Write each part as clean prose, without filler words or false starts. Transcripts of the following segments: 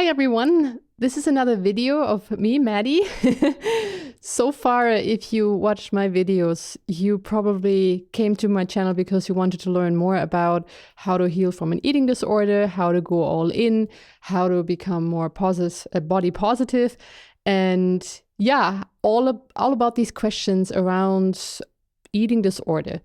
Hi everyone, this is another video of me, Maddie. So far, if you watched my videos, you probably came to my channel because you wanted to learn more about how to heal from an eating disorder, how to go all in, how to become more body positive, and yeah, all about these questions around eating disorder.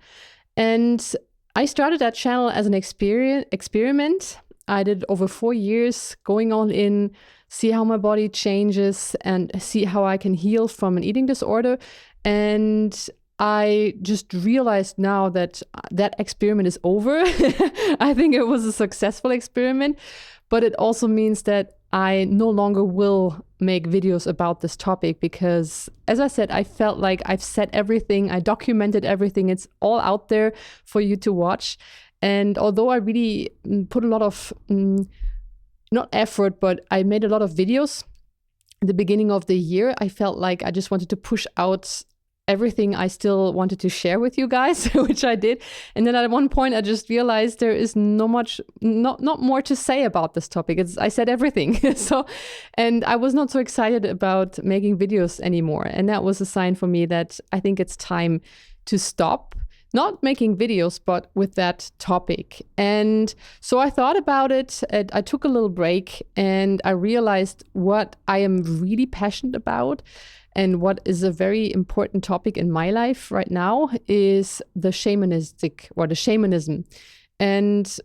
And I started that channel as an experiment. I did over 4 years, going all in, see how my body changes and see how I can heal from an eating disorder. And I just realized now that that experiment is over. I think it was a successful experiment, but it also means that I no longer will make videos about this topic because, as I said, I felt like I've said everything, I documented everything, it's all out there for you to watch. And although I really put a lot of, not effort, but I made a lot of videos at the beginning of the year, I felt like I just wanted to push out everything I still wanted to share with you guys, which I did. And then at one point, I just realized there is not more to say about this topic. I said everything. And I was not so excited about making videos anymore. And that was a sign for me that I think it's time to stop. Not making videos, but with that topic. And so I thought about it. I took a little break and I realized what I am really passionate about and what is a very important topic in my life right now is the shamanism. And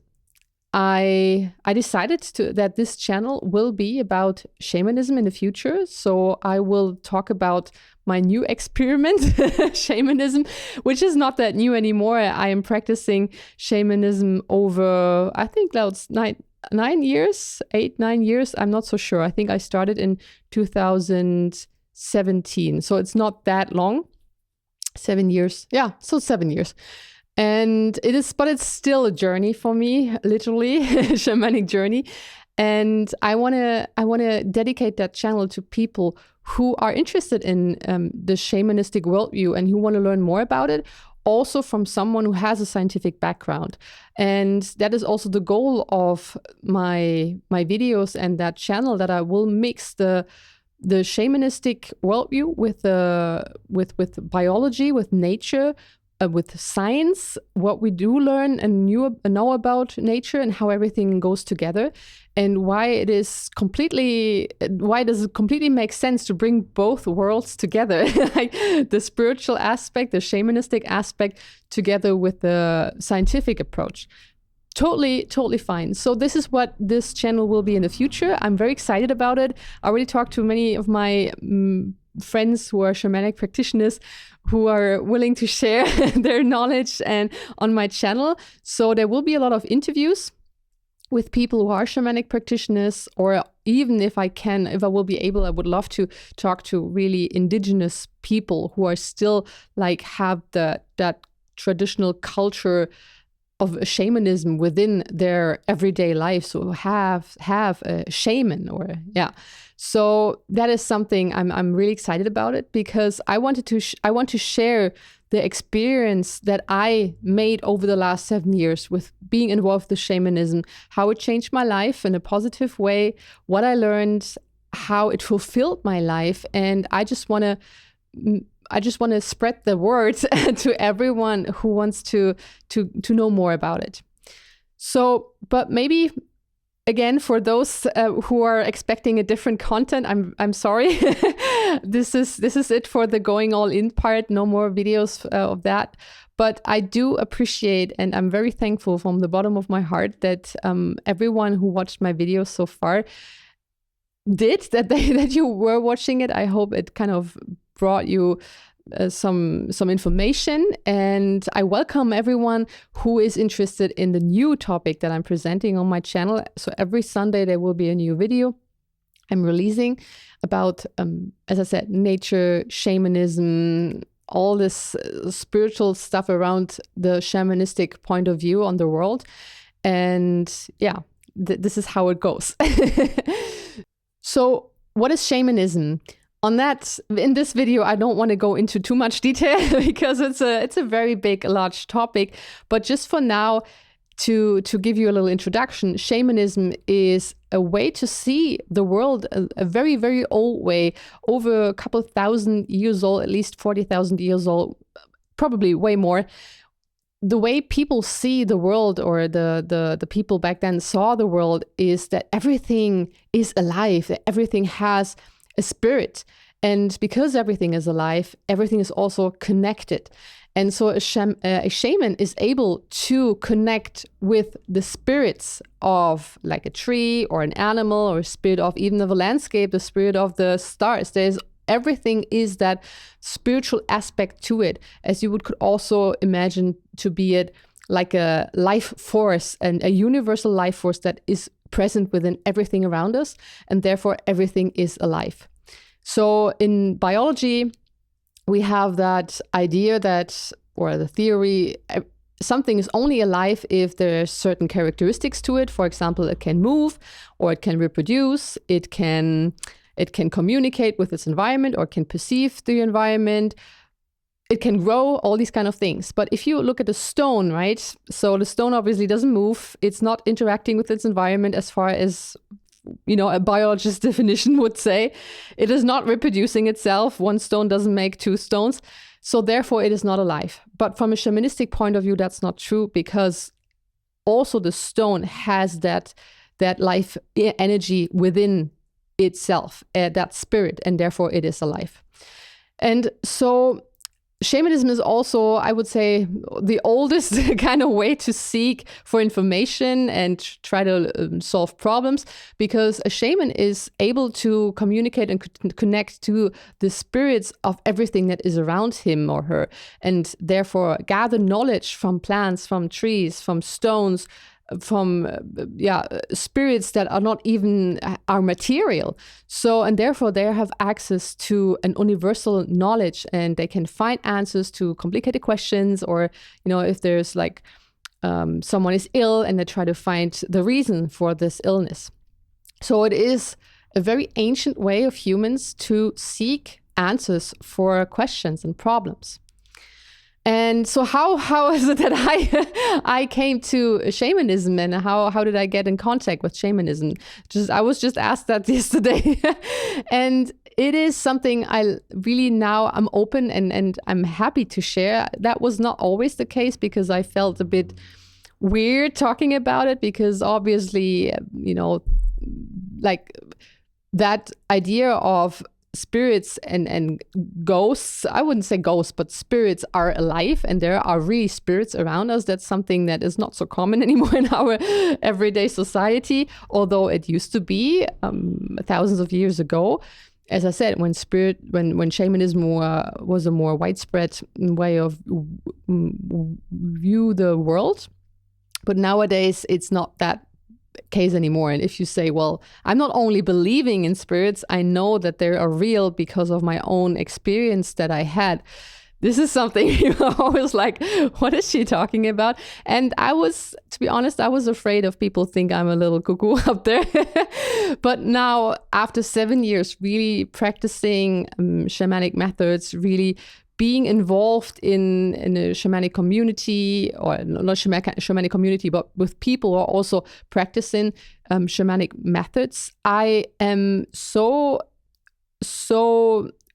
I decided that this channel will be about shamanism in the future. So I will talk about my new experiment, shamanism, which is not that new anymore. I am practicing shamanism over, I think that's 9 years, 8-9 years. I'm not so sure. I think I started in 2017. So it's not that long. 7 years. Yeah, so 7 years. And but it's still a journey for me, literally, shamanic journey. And I want to dedicate that channel to people who are interested in the shamanistic worldview and who want to learn more about it, also from someone who has a scientific background. And that is also the goal of my videos and that channel, that I will mix the shamanistic worldview with biology, with nature, with science, what we do learn and know about nature and how everything goes together, and why does it completely make sense to bring both worlds together, like the spiritual aspect, the shamanistic aspect, together with the scientific approach. Totally fine. So this is what this channel will be in the future. I'm very excited about it. I already talked to many of my friends who are shamanic practitioners who are willing to share their knowledge and on my channel. So there will be a lot of interviews with people who are shamanic practitioners, or even if I will be able, I would love to talk to really indigenous people who are still have that traditional culture of shamanism within their everyday life, so have a shaman, so that is something I'm really excited about it, because I want to share the experience that I made over the last 7 years with being involved with shamanism, how it changed my life in a positive way, what I learned, how it fulfilled my life, and I just want to spread the word to everyone who wants to know more about it. So, but maybe again, for those who are expecting a different content, I'm sorry. This is it for the going all in part. No more videos of that. But I do appreciate, and I'm very thankful from the bottom of my heart that everyone who watched my videos so far that you were watching it. I hope it kind of brought you some information, and I welcome everyone who is interested in the new topic that I'm presenting on my channel. So every Sunday there will be a new video I'm releasing about, as I said, nature, shamanism, all this spiritual stuff around the shamanistic point of view on the world. And yeah, this is how it goes. So what is shamanism? On that, in this video, I don't want to go into too much detail because it's a very big, large topic. But just for now, to give you a little introduction, shamanism is a way to see the world, a very, very old way, over a couple thousand years old, at least 40,000 years old, probably way more. The way people see the world, or the people back then saw the world, is that everything is alive, that everything has a spirit. And because everything is alive, everything is also connected. And so a shaman is able to connect with the spirits of like a tree or an animal, or a spirit of even of a landscape, the spirit of the stars. Everything is that spiritual aspect to it, as you could also imagine to be it like a life force, and a universal life force that is present within everything around us, and therefore everything is alive. So in biology, we have that idea that, or the theory, something is only alive if there are certain characteristics to it. For example, it can move, or it can reproduce, it can communicate with its environment, or can perceive the environment, it can grow, all these kind of things. But if you look at the stone, right? So the stone obviously doesn't move. It's not interacting with its environment as far as, a biologist's definition would say. It is not reproducing itself. One stone doesn't make two stones. So therefore, it is not alive. But from a shamanistic point of view, that's not true, because also the stone has that life energy within itself, that spirit, and therefore it is alive. And so shamanism is also, I would say, the oldest kind of way to seek for information and try to solve problems, because a shaman is able to communicate and connect to the spirits of everything that is around him or her, and therefore gather knowledge from plants, from trees, from stones, from spirits that are not even our material. So, and therefore they have access to an universal knowledge, and they can find answers to complicated questions, or if there's like someone is ill and they try to find the reason for this illness. So it is a very ancient way of humans to seek answers for questions and problems. And so how is it that I came to shamanism, and how did I get in contact with shamanism? I was just asked that yesterday. And it is something I really, now I'm open and I'm happy to share. That was not always the case, because I felt a bit weird talking about it, because obviously, like that idea of spirits and ghosts, I wouldn't say ghosts, but spirits are alive, and there are really spirits around us. That's something that is not so common anymore in our everyday society, although it used to be thousands of years ago. As I said, when shamanism was a more widespread way of view the world. But nowadays, it's not that case anymore. And if you say, well, I'm not only believing in spirits, I know that they are real because of my own experience that I had. This is something you're always like, what is she talking about? And to be honest, I was afraid of people think I'm a little cuckoo up there. But now, after 7 years really practicing shamanic methods, really being involved in a shamanic community, or not shamanic community, but with people who are also practicing shamanic methods, I am so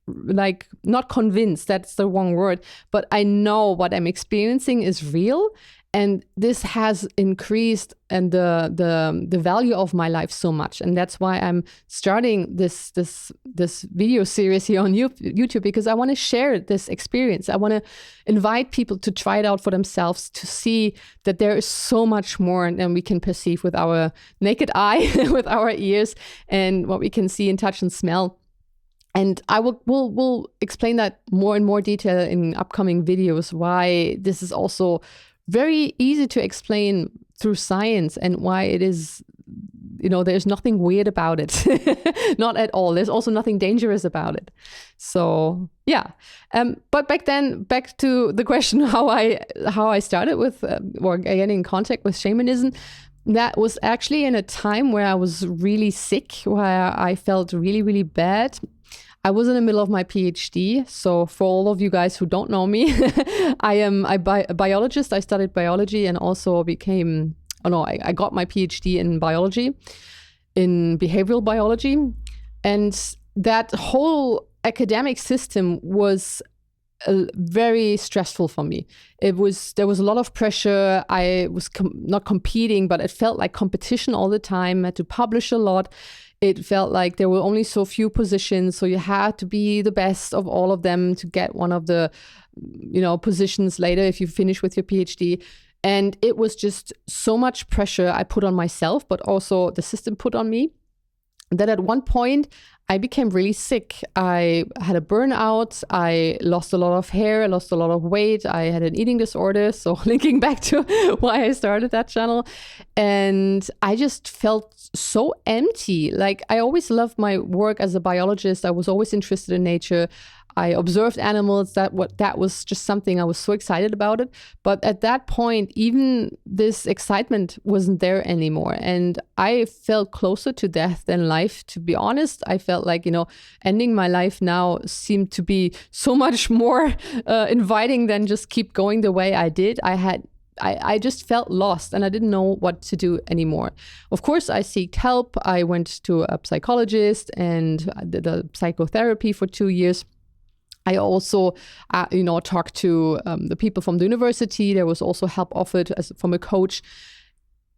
like, not convinced, that's the wrong word, but I know what I'm experiencing is real. And this has increased and the value of my life so much. And that's why I'm starting this video series here on YouTube, because I want to share this experience. I want to invite people to try it out for themselves, to see that there is so much more than we can perceive with our naked eye, with our ears, and what we can see and touch and smell. And I will explain that more in more detail in upcoming videos, why this is also very easy to explain through science, and why it is, there's nothing weird about it. Not at all. There's also nothing dangerous about it. So yeah. But back to the question, how I started with or getting in contact with shamanism. That was actually in a time where I was really sick, where I felt really, really bad. I was in the middle of my PhD. So for all of you guys who don't know me, I am a biologist. I studied biology and also I got my PhD in biology. in behavioral biology. And that whole academic system was very stressful for me. There was a lot of pressure. I was not competing, but it felt like competition all the time. I had to publish a lot. It felt like there were only so few positions, so you had to be the best of all of them to get one of the, positions later if you finish with your PhD. And it was just so much pressure I put on myself, but also the system put on me, that at one point I became really sick. I had a burnout. I lost a lot of hair. I lost a lot of weight. I had an eating disorder. So linking back to why I started that channel. And I just felt so empty. Like, I always loved my work as a biologist. I was always interested in nature. I observed animals. That was just something I was so excited about it. But at that point, even this excitement wasn't there anymore. And I felt closer to death than life, to be honest. I felt like, ending my life now seemed to be so much more inviting than just keep going the way I did. I just felt lost and I didn't know what to do anymore. Of course, I sought help. I went to a psychologist and did a psychotherapy for 2 years. I also, talked to the people from the university. There was also help offered from a coach.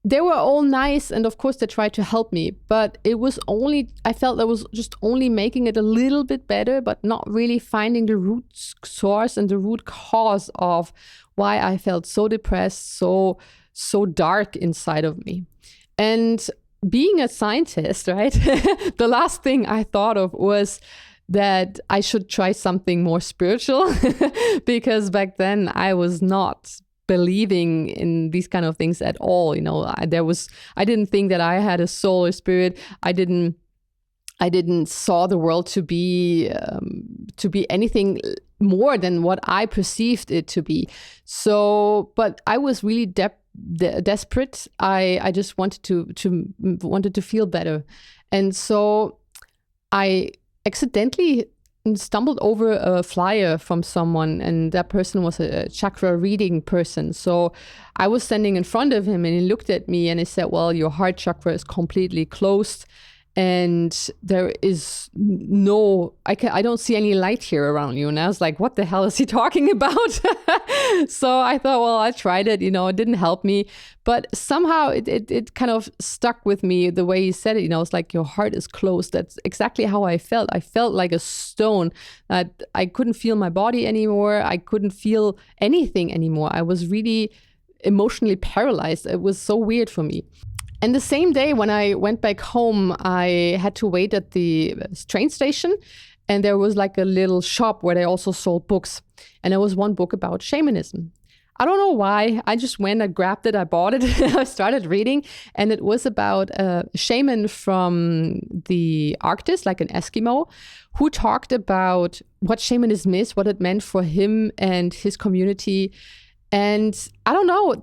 They were all nice, and of course they tried to help me, but I felt that was just only making it a little bit better, but not really finding the root source and the root cause of why I felt so depressed, so dark inside of me. And being a scientist, right, the last thing I thought of was that I should try something more spiritual because back then I was not believing in these kind of things at all. I didn't think that I had a soul or spirit. I didn't saw the world to be anything more than what I perceived it to be. So, but I was really desperate. I just wanted to feel better, and so I accidentally stumbled over a flyer from someone, and that person was a chakra reading person. So I was standing in front of him and he looked at me and he said, well, your heart chakra is completely closed and there is I don't see any light here around you. And I was like, what the hell is he talking about? So I thought, well, I tried it, it didn't help me, but somehow it kind of stuck with me the way he said it. It's like, your heart is closed. That's exactly how I felt. I felt like a stone. I couldn't feel my body anymore. I couldn't feel anything anymore. I was really emotionally paralyzed. It was so weird for me. And the same day when I went back home, I had to wait at the train station, and there was like a little shop where they also sold books. And there was one book about shamanism. I don't know why. I just went, I grabbed it, I bought it, I started reading, and it was about a shaman from the Arctic, like an Eskimo, who talked about what shamanism is, what it meant for him and his community. And I don't know,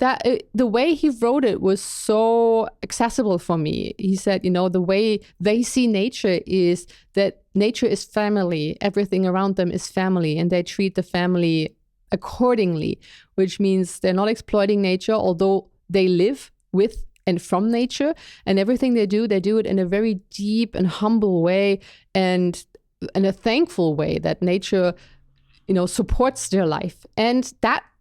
the way he wrote it was so accessible for me. He said, the way they see nature is that nature is family. Everything around them is family, and they treat the family accordingly, which means they're not exploiting nature, although they live with and from nature. And everything they do it in a very deep and humble way, and in a thankful way that nature supports their life. And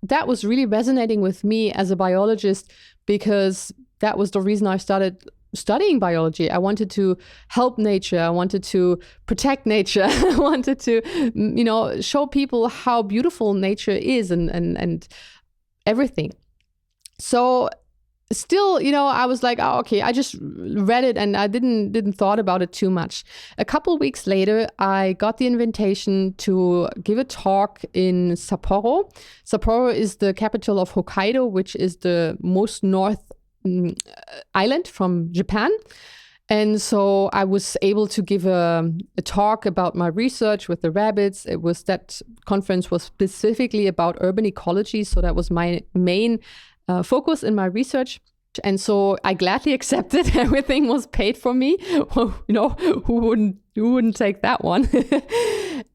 that was really resonating with me as a biologist, because that was the reason I started studying biology. I wanted to help nature. I wanted to protect nature. I wanted to, show people how beautiful nature is and everything. So still, I was like, oh, okay, I just read it and I didn't thought about it too much. A couple weeks later, I got the invitation to give a talk in Sapporo. Sapporo is the capital of Hokkaido, which is the most north island from Japan. And so I was able to give a talk about my research with the rabbits. That conference was specifically about urban ecology. So that was my main focus in my research. And so I gladly accepted. Everything was paid for me. Well, who wouldn't take that one?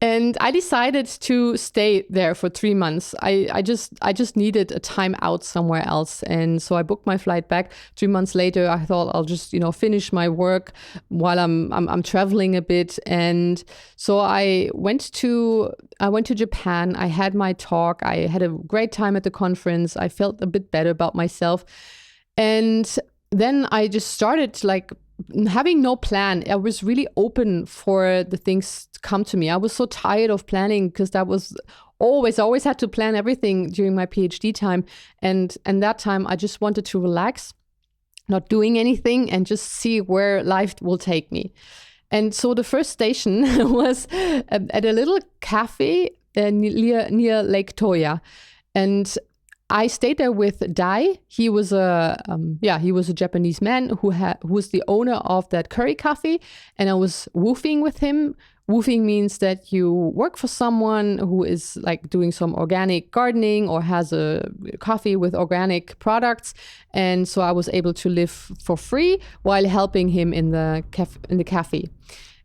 And I decided to stay there for 3 months. I just needed a time out somewhere else. And so I booked my flight back. 3 months later, I thought I'll just, finish my work while I'm traveling a bit. And so I went to Japan. I had my talk. I had a great time at the conference. I felt a bit better about myself. And then I just started having no plan. I was really open for the things to come to me. I was so tired of planning because that was I always had to plan everything during my PhD time. And that time I just wanted to relax, not doing anything, and just see where life will take me. And so the first station was at a little cafe near Lake Toya. And I stayed there with Dai. He was a Japanese man who was the owner of that curry cafe, and I was woofing with him. Woofing means that you work for someone who is doing some organic gardening or has a coffee with organic products, and so I was able to live for free while helping him in the cafe.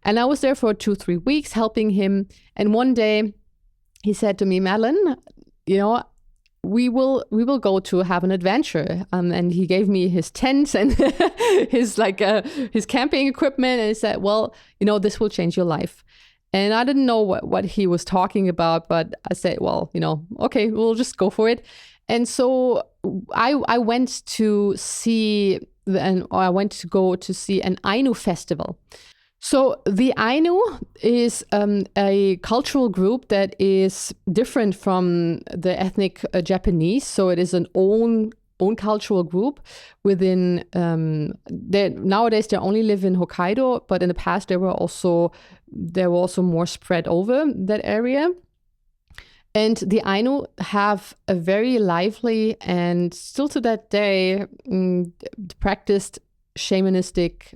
And I was there for 2-3 weeks helping him. And one day he said to me, "Madeline, we will go to have an adventure." And he gave me his tent and his camping equipment. And he said, "Well, this will change your life." And I didn't know what he was talking about, but I said, "Well, okay, we'll just go for it." And so I went to go to see an Ainu festival. So the Ainu is a cultural group that is different from the ethnic Japanese. So it is an own cultural group within. Nowadays they only live in Hokkaido, but in the past they were also more spread over that area. And the Ainu have a very lively and still to that day practiced shamanistic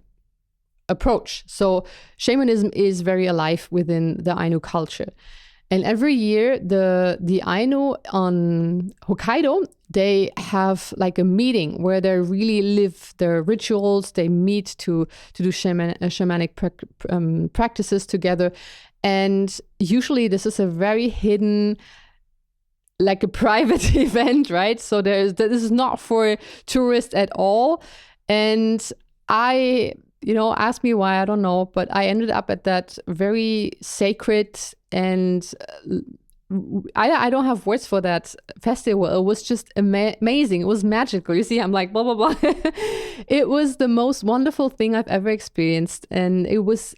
approach. So shamanism is very alive within the Ainu culture. And every year the Ainu on Hokkaido, they have a meeting where they really live their rituals. They meet to do shamanic practices together. And usually this is a very hidden, a private event, right? So this is not for tourists at all. And ask me why, I don't know, but I ended up at that very sacred and I don't have words for that festival. It was just amazing. It was magical. You see, I'm like, blah, blah, blah. It was the most wonderful thing I've ever experienced. And it was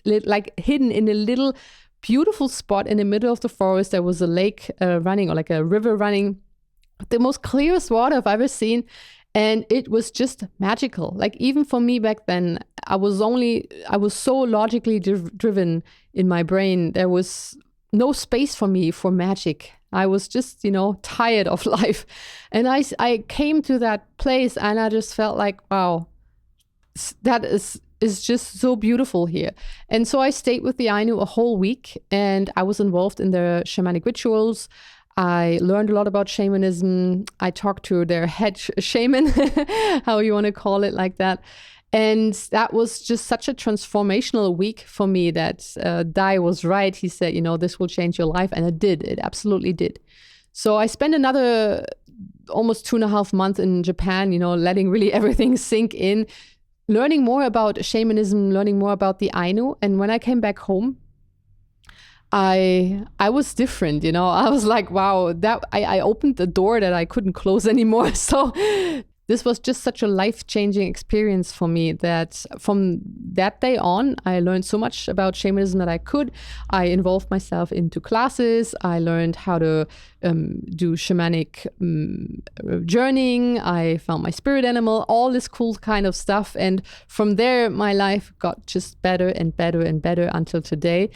hidden in a little beautiful spot in the middle of the forest. There was a lake running or a river running, the most clearest water I've ever seen. And it was just magical. Even for me back then, I was so logically driven in my brain. There was no space for me for magic. I was just, tired of life. And I came to that place and I just felt wow, that is just so beautiful here. And so I stayed with the Ainu a whole week and I was involved in their shamanic rituals. I learned a lot about shamanism. I talked to their head shaman, how you want to call it like that. And that was just such a transformational week for me that Dai was right. He said, this will change your life. And it did. It absolutely did. So I spent another almost 2.5 months in Japan, letting really everything sink in, learning more about shamanism, learning more about the Ainu. And when I came back home, I was different, I was like, wow, that I opened the door that I couldn't close anymore. So this was just such a life-changing experience for me that from that day on, I learned so much about shamanism that I could. I involved myself into classes. I learned how to do shamanic journeying. I found my spirit animal, all this cool kind of stuff. And from there, my life got just better and better and better until today.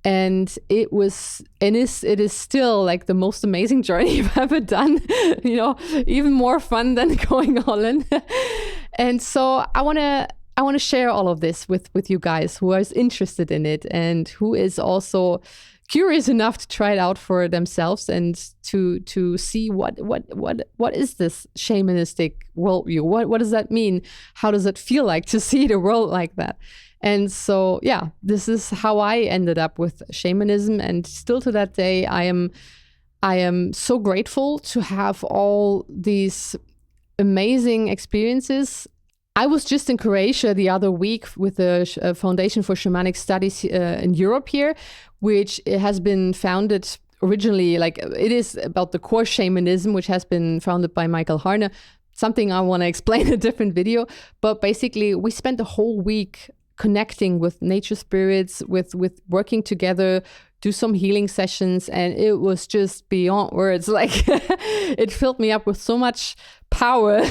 And it is still the most amazing journey I've ever done, even more fun than going all in. And so I want to share all of this with you guys who are interested in it and who is also curious enough to try it out for themselves and to see what is this shamanistic worldview? What does that mean? How does it feel like to see the world like that? And so, yeah, this is how I ended up with shamanism. And still to that day, I am so grateful to have all these amazing experiences. I was just in Croatia the other week with the Foundation for Shamanic Studies in Europe here, which has been founded originally, like it is about the core shamanism, which has been founded by Michael Harner, something I want to explain in a different video. But basically, we spent the whole week connecting with nature spirits, with working together, do some healing sessions, and it was just beyond words. Like it filled me up with so much power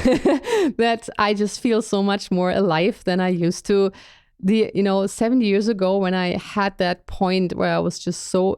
that I just feel so much more alive than I used to. 7 years ago, when I had that point where I was just so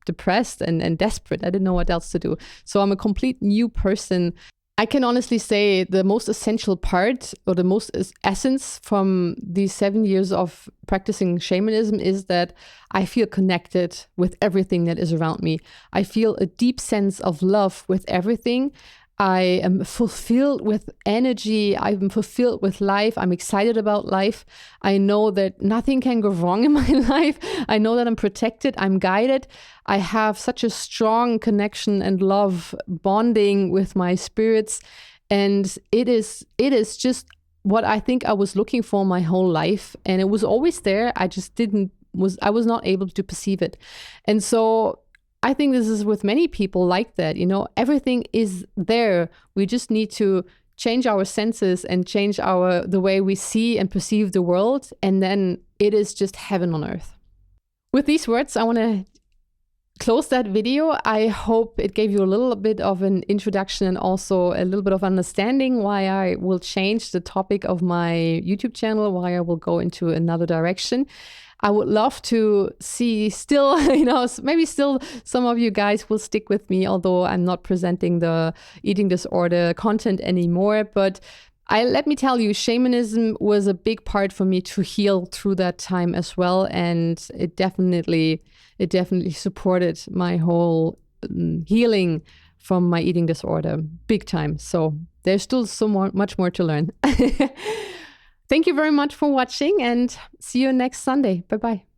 depressed and desperate. I didn't know what else to do. So I'm a complete new person. I can honestly say the most essential part, or the most essence from these 7 years of practicing shamanism, is that I feel connected with everything that is around me. I feel a deep sense of love with everything. I am fulfilled with energy. I'm fulfilled with life. I'm excited about life. I know that nothing can go wrong in my life. I know that I'm protected. I'm guided. I have such a strong connection and love bonding with my spirits. And it is just what I think I was looking for my whole life. And it was always there. I just I was not able to perceive it. And so I think this is with many people like that, everything is there. We just need to change our senses and change the way we see and perceive the world. And then it is just heaven on earth. With these words, I want to close that video. I hope it gave you a little bit of an introduction and also a little bit of understanding why I will change the topic of my YouTube channel, why I will go into another direction. I would love to see still, maybe still some of you guys will stick with me, although I'm not presenting the eating disorder content anymore. But let me tell you, shamanism was a big part for me to heal through that time as well. And it definitely supported my whole healing from my eating disorder, big time. So there's still much more to learn. Thank you very much for watching, and see you next Sunday. Bye-bye.